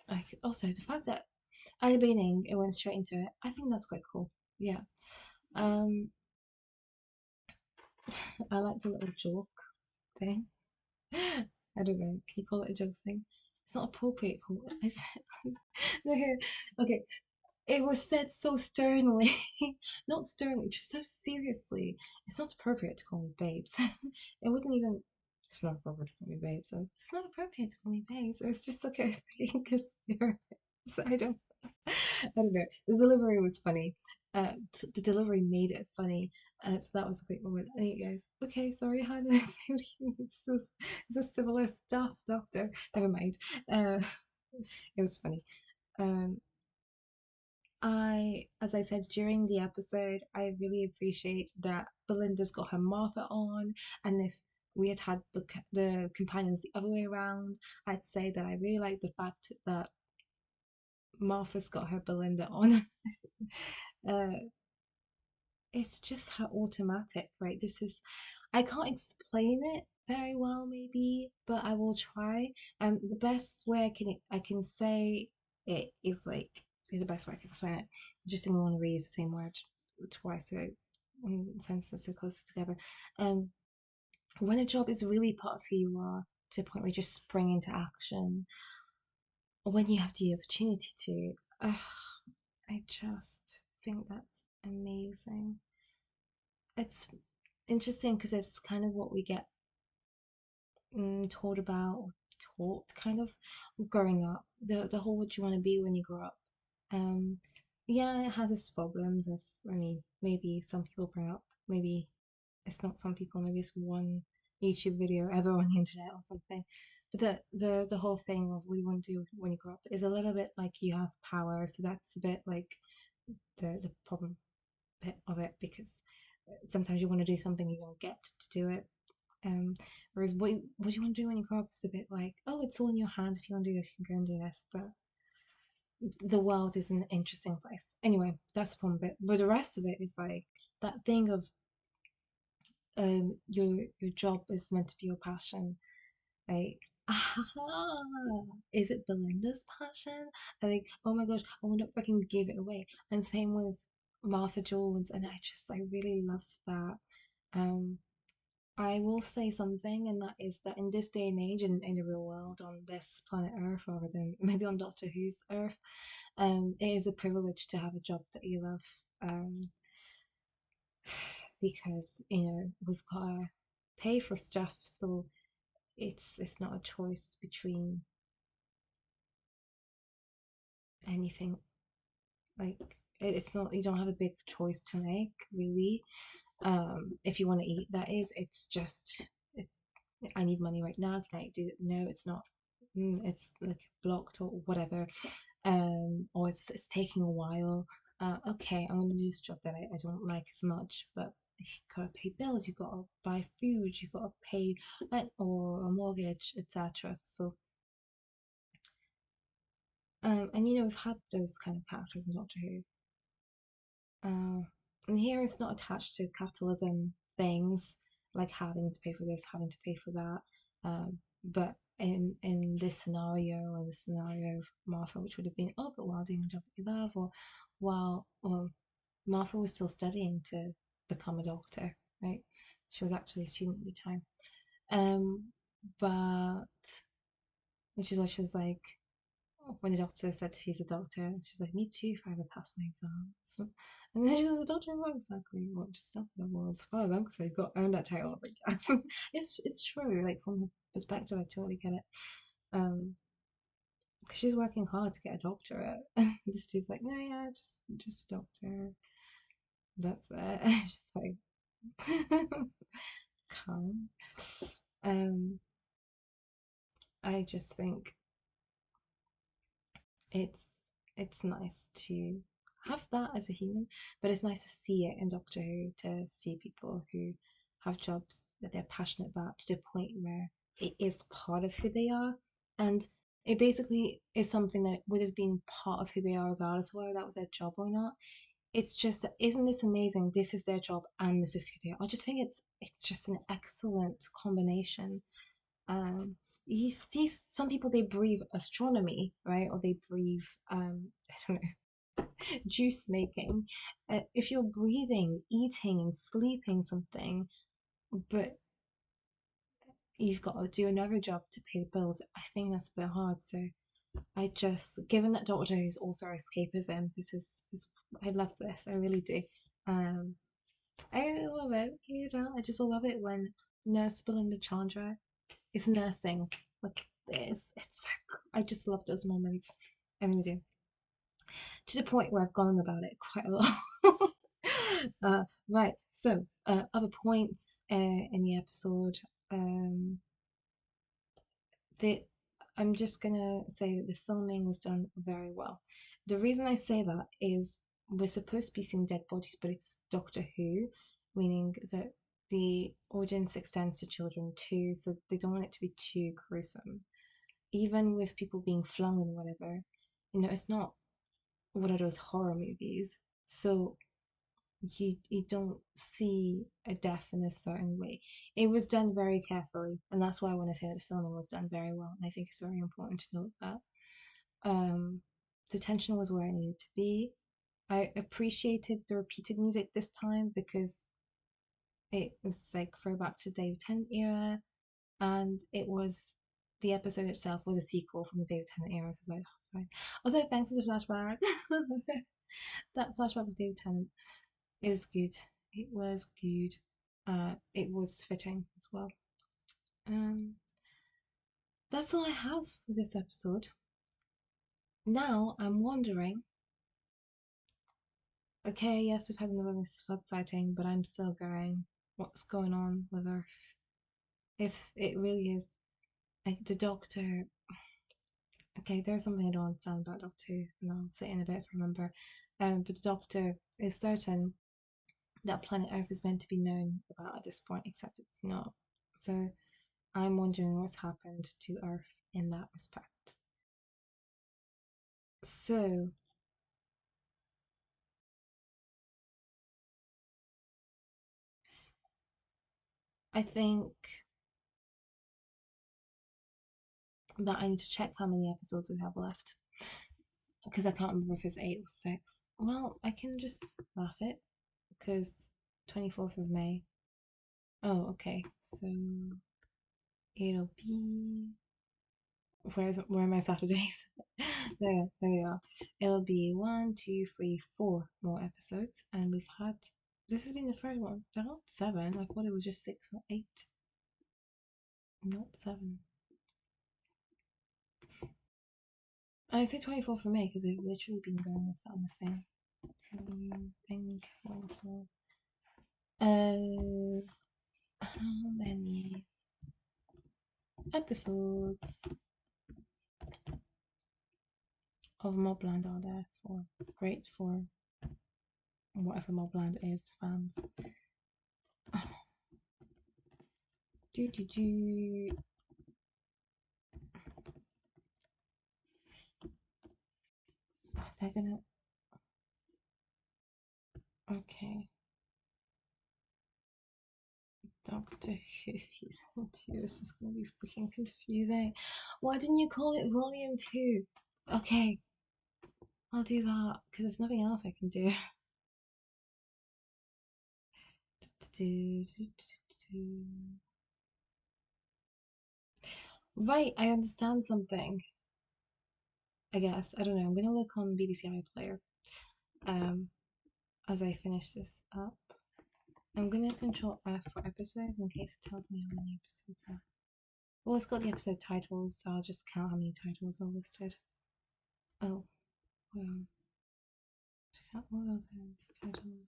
liked also the fact that at the beginning it went straight into it. I think that's quite cool. Yeah. Um, I liked the little joke thing. I don't know. Can you call it a joke thing? It's not appropriate. It's, okay, it was said so sternly, not sternly, just so seriously. It's not appropriate to call me babes. It wasn't even. It's not appropriate to call me babes. So it's not appropriate to call me babes. It's just like a because so I don't. I don't know. The delivery was funny. The delivery made it funny. So that was a great moment. And you guys, okay, sorry, how did I say what you mean? It's a similar stuff, doctor. Never mind. Uh, it was funny. Um, as I said during the episode, I really appreciate that Belinda's got her Martha on, and if we had had the companions the other way around, I'd say that I really like the fact that Martha's got her Belinda on. uh, it's just her automatic, right? I can't explain it very well, maybe, but I will try. The best way I can say it is the best way I can explain it. Just didn't want to reuse the same word twice, so sentences so close together. Um, when a job is really part of who you are, to the point where you just spring into action, or when you have the opportunity to, I just think that's amazing. It's interesting because it's kind of what we get told about or taught kind of growing up. The whole what you want to be when you grow up. Um, yeah, it has its problems. As I mean, maybe some people bring up. Maybe it's not some people. Maybe it's one YouTube video ever on the internet or something. But the whole thing of what you want to do when you grow up is a little bit like you have power. So that's a bit like the problem bit of it because sometimes you want to do something you don't get to do it. Um, Whereas what you want to do when you grow up is a bit like, oh, it's all in your hands. If you want to do this, you can go and do this. But the world is an interesting place. Anyway, that's one bit. But the rest of it is like that thing of your job is meant to be your passion. Like, ah, is it Belinda's passion? I think, oh my gosh, I want to freaking give it away. And same with Martha Jones, and I really love that. Um, I will say something, and that is that in this day and age, in the real world, on this planet Earth, rather than maybe on Doctor Who's Earth, it is a privilege to have a job that you love, um, because we've got to pay for stuff, so it's not a choice between anything. Like it's not you don't have a big choice to make, really. If you want to eat, that is, it's just I need money right now. Can I do it? No, it's not. It's like blocked or whatever. Or it's taking a while. Okay, I'm gonna do this job that I don't like as much, but you gotta pay bills, you gotta buy food, you gotta pay rent or a mortgage, etc. So And we've had those kind of characters in Doctor Who. And here it's not attached to capitalism things like having to pay for this, having to pay for that. But in this scenario, or the scenario of Martha, which would have been, oh, but while doing the job that you love, or while well, Martha was still studying to become a doctor, right? She was actually a student at the time. Um, but which is why she was like, when the doctor said she's a doctor, she's like, me too, if I ever pass my exams. And then she's like, the doctor, what exactly? What just stuff that was? As far as I'm concerned, you've got earned that title, I guess. It's true, like from her perspective, I totally get it. Um, because she's working hard to get a doctorate. This dude's like, no, yeah, just a doctor. That's it. It's just like calm. Um, I just think it's it's nice to have that as a human, but it's nice to see it in Doctor Who, to see people who have jobs that they're passionate about to the point where it is part of who they are, and it basically is something that would have been part of who they are regardless of whether that was their job or not. It's just that, isn't this amazing? This is their job and this is who they are. I just think it's just an excellent combination. um you see some people, they breathe astronomy, right? Or they breathe I don't know, juice making. If you're breathing, eating and sleeping something, but you've got to do another job to pay the bills, I think that's a bit hard. So I just, given that Doctor Who is also escapism, this I love this, I really do. um I love it, I just love it when Nurse Belinda Chandra is nursing like this. It's so cool. I just love those moments. I really do. To the point where I've gone on about it quite a lot. Right. So, other points in the episode. Um, the I'm just gonna say that the filming was done very well. The reason I say that is we're supposed to be seeing dead bodies, but it's Doctor Who, meaning that the audience extends to children too, so they don't want it to be too gruesome. Even with people being flung and whatever, it's not one of those horror movies. So you don't see a death in a certain way. It was done very carefully, and that's why I want to say that the filming was done very well. And I think it's very important to note that. Um, the tension was where it needed to be. I appreciated the repeated music this time because it was like throwback to David Tennant era, and it was, the episode itself was a sequel from the David Tennant era. So I was like, oh, fine. Also, thanks for the flashback. That flashback with David Tennant, it was good. It was good. It was fitting as well. Um, that's all I have for this episode. Now I'm wondering. Okay, yes, we've had another missed flood sighting, but I'm still going. What's going on with Earth? If it really is like the Doctor. Okay, there's something I don't understand about Doctor Who, and I'll say in a bit if I remember. But the Doctor is certain that planet Earth is meant to be known about at this point, except it's not. So I'm wondering what's happened to Earth in that respect. So I think that I need to check how many episodes we have left because I can't remember if it's 8 or 6. Well, I can just laugh it because 24th of May. Oh, okay. So it'll be, where are my Saturdays? There we are. It'll be one, two, three, 4 more episodes, and we've had, this has been the first one. They're not 7. I thought it was just 6 or 8. Not 7. I say 24 for me because they've literally been going with that on the thing. Think also. How many episodes of Mobland are there for? Great for whatever Mobland is, fans. Do do do. They're gonna. Okay. Doctor Who season 2. This is gonna be freaking confusing. Why didn't you call it volume 2? Okay, I'll do that because there's nothing else I can do. Right, I understand something. I guess. I don't know. I'm gonna look on BBC iPlayer um as I finish this up. I'm gonna control F for episodes in case it tells me how many episodes are. Well, it's got the episode titles, so I'll just count how many titles are listed. Oh, well, count all those titles.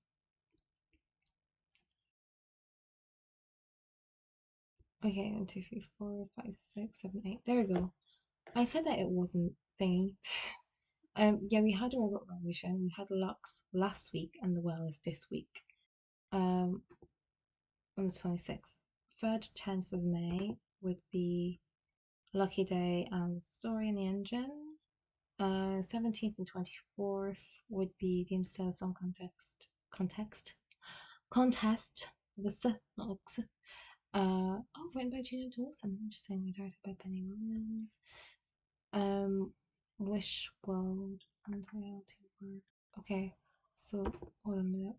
Okay, 1, 2, 3, 4, 5, 6, 7, 8. There we go. I said that it wasn't thingy. Yeah, we had a robot revolution. We had Lux last week, and the Well is this week. On the 26th. 3rd, 10th of May would be Lucky Day and Story in the Engine. 17th and 24th would be the Interstellar Song Contest. The not X. Oh, written by Gina Dawson. Interesting. Directed by Penny Williams. Wish World and Reality World. Okay, so hold on a minute.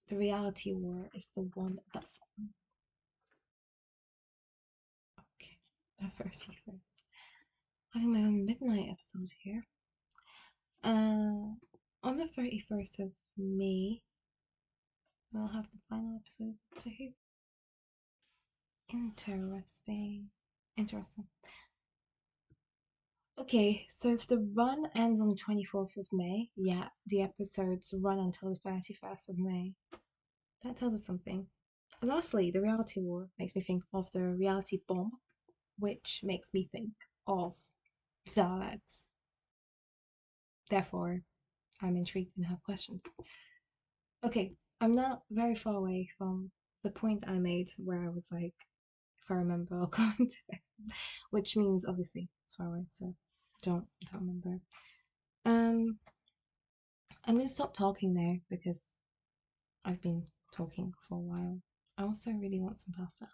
The Reality War is the one that's okay. The 31st. Having my own midnight episode here. On the 31st of May, we'll have the final episode to hear. Interesting. Interesting. Okay, so if the run ends on the 24th of May, yeah, the episodes run until the 31st of May. That tells us something. Lastly, the reality war makes me think of the reality bomb, which makes me think of Daleks. Therefore, I'm intrigued and have questions. Okay, I'm not very far away from the point I made where I was like, if I remember, I'll go into it. Which means obviously it's far away, so don't remember. I'm gonna stop talking now because I've been talking for a while. I also really want some pasta.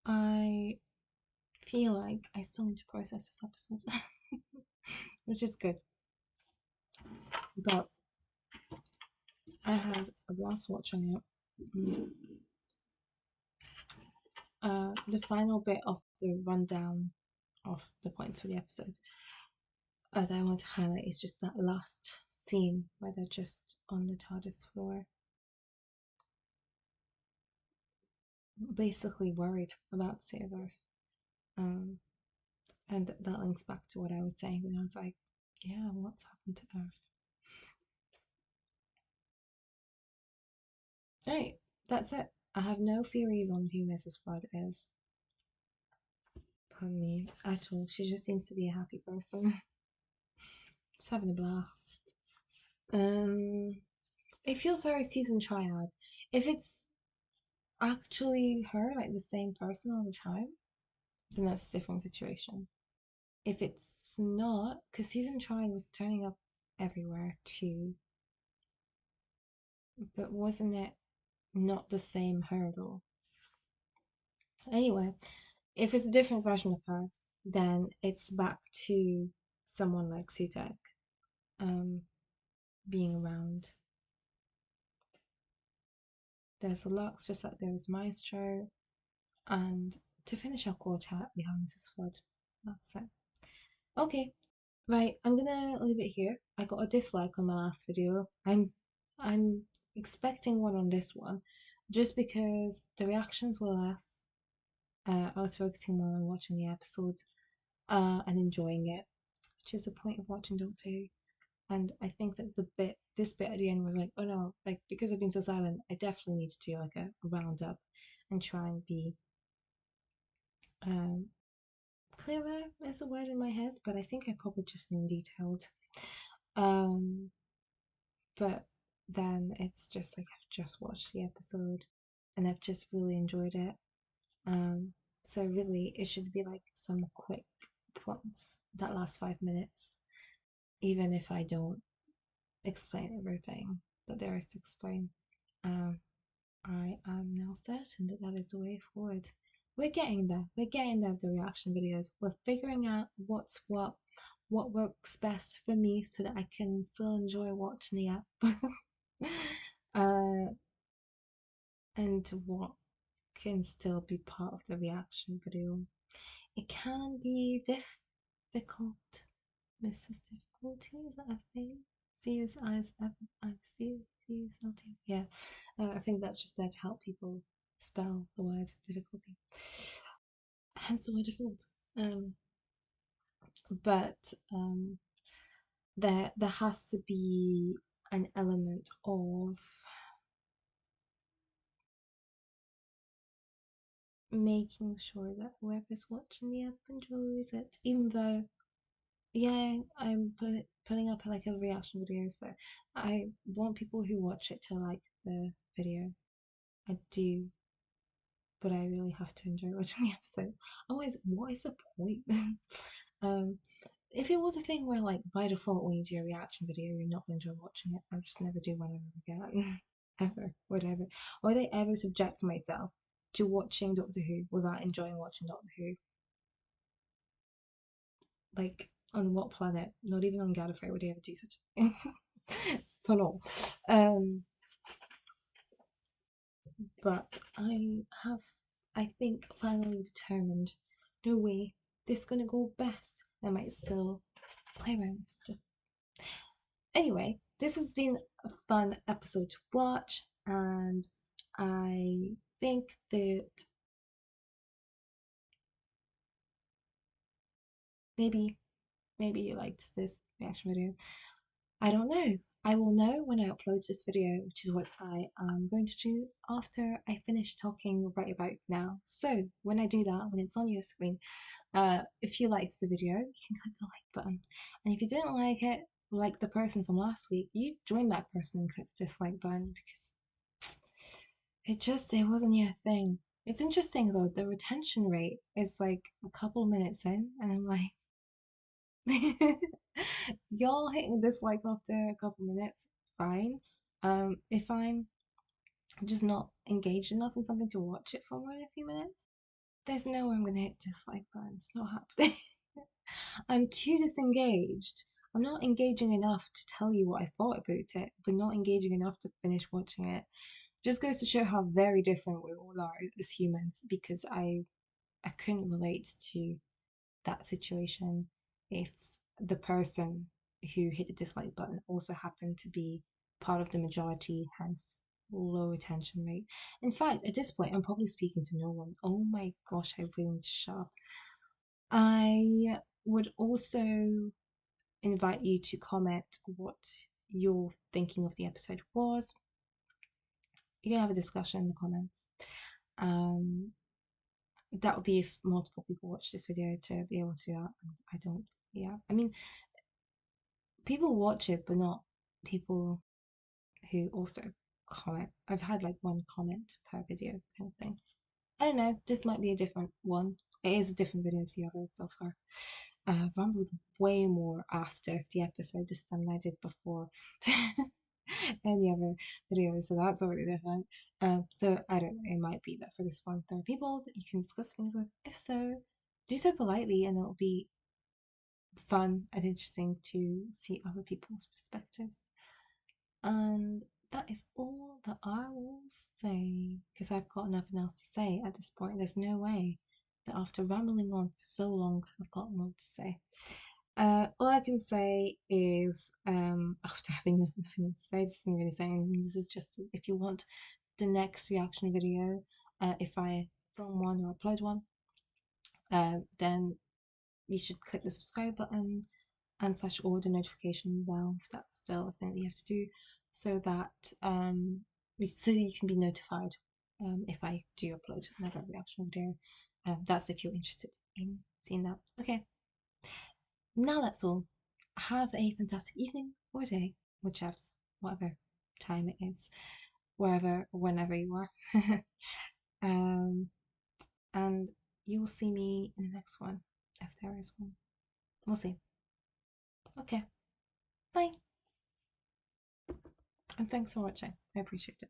I feel like I still need to process this episode, which is good. But I had a blast watching it. The final bit of the rundown of the points for the episode that I want to highlight is just that last scene where they're just on the TARDIS floor, basically worried about the state of Earth. And that links back to what I was saying when I was like, yeah, what's happened to Earth? Right, that's it. I have no theories on who Mrs. Flood is. Pardon me, at all. She just seems to be a happy person. Just having a blast. It feels very season triad. If it's actually her, like the same person all the time, then that's a different situation. If it's not, because season triad was turning up everywhere too, but wasn't it not the same hurdle? Anyway, if it's a different version of her, then it's back to someone like Sutek being around. There's a Lux, just like there was Maestro, and to finish our quartet, we have Mrs. Flood. That's it. Okay, right. I'm gonna leave it here. I got a dislike on my last video. I'm expecting one on this one, just because the reactions were less. I was focusing more on watching the episode and enjoying it, which is the point of watching Doctor Who. And I think that this bit at the end was like, oh no, like because I've been so silent, I definitely need to do like a roundup and try and be clearer is a word in my head, but I think I probably just mean detailed. Um, but then it's just like I've just watched the episode and I've just really enjoyed it. Um, so really it should be like some quick points that last 5 minutes, even if I don't explain everything that there is to explain. Um, I am now certain that that is the way forward. We're getting there. We're getting there with the reaction videos. We're figuring out what works best for me so that I can still enjoy watching the app. uh, and what can still be part of the reaction video. It can be difficult. Mrs. Difficulty, is that a thing? C-U-S-I-S-F-I-C-U-S-L-T. Yeah, I think that's just there to help people spell the word difficulty. Hence the word default. Um, but there has to be an element of making sure that whoever's watching the app enjoys it, even though yeah, I'm putting up like a reaction video, so I want people who watch it to like the video. I do, but I really have to enjoy watching the episode. Otherwise, what is the point? um, if it was a thing where like by default when you do a reaction video, you're not going to enjoy watching it, I'll just never do one ever again, ever, whatever. Or they ever subject myself to watching Doctor Who without enjoying watching Doctor Who. Like, on what planet? Not even on Gallifrey would he ever do such a thing. So no. Um, but I think, finally determined, no way, this is gonna go best. I might still play around with stuff. Anyway, this has been a fun episode to watch, and I think that maybe you liked this reaction video. I don't know. I will know when I upload this video, which is what I am going to do after I finish talking right about now. So when I do that, when it's on your screen, if you liked the video, you can click the like button. And if you didn't like it, like the person from last week, you join that person and click the dislike button because it wasn't your thing. It's interesting though, the retention rate is like a couple minutes in, and I'm like, y'all hitting dislike after a couple minutes, fine. If I'm just not engaged enough in something to watch it for more than a few minutes, there's no way I'm gonna hit dislike button. It's not happening. I'm too disengaged. I'm not engaging enough to tell you what I thought about it, but not engaging enough to finish watching it. Just goes to show how very different we all are as humans because I couldn't relate to that situation if the person who hit the dislike button also happened to be part of the majority, hence low retention rate. In fact, at this point, I'm probably speaking to no one. Oh my gosh, I really need to shut up. I would also invite you to comment what your thinking of the episode was. You can have a discussion in the comments. Um, that would be if multiple people watch this video to be able to do that. I don't, yeah. I mean, people watch it, but not people who also comment. I've had like one comment per video kind of thing. I don't know, this might be a different one. It is a different video to the others so far. Rambled way more after the episode this time than I did before any other videos, so that's already different. So I don't know, it might be that for this one there are people that you can discuss things with. If so, do so politely and it'll be fun and interesting to see other people's perspectives. And that is all that I will say because I've got nothing else to say at this point. There's no way that after rambling on for so long, I've got more to say. All I can say is, after having nothing else to say, this isn't really saying anything. This is just if you want the next reaction video, if I film one or upload one, then you should click the subscribe button and / or the notification bell if that's still a thing that you have to do, so that so you can be notified if I do upload another reaction video. That's if you're interested in seeing that. Okay, now that's all. Have a fantastic evening or day, whichever's whatever time it is, wherever, whenever you are. um, and you'll see me in the next one, if there is one. We'll see. Okay, bye. And thanks for watching. I appreciate it.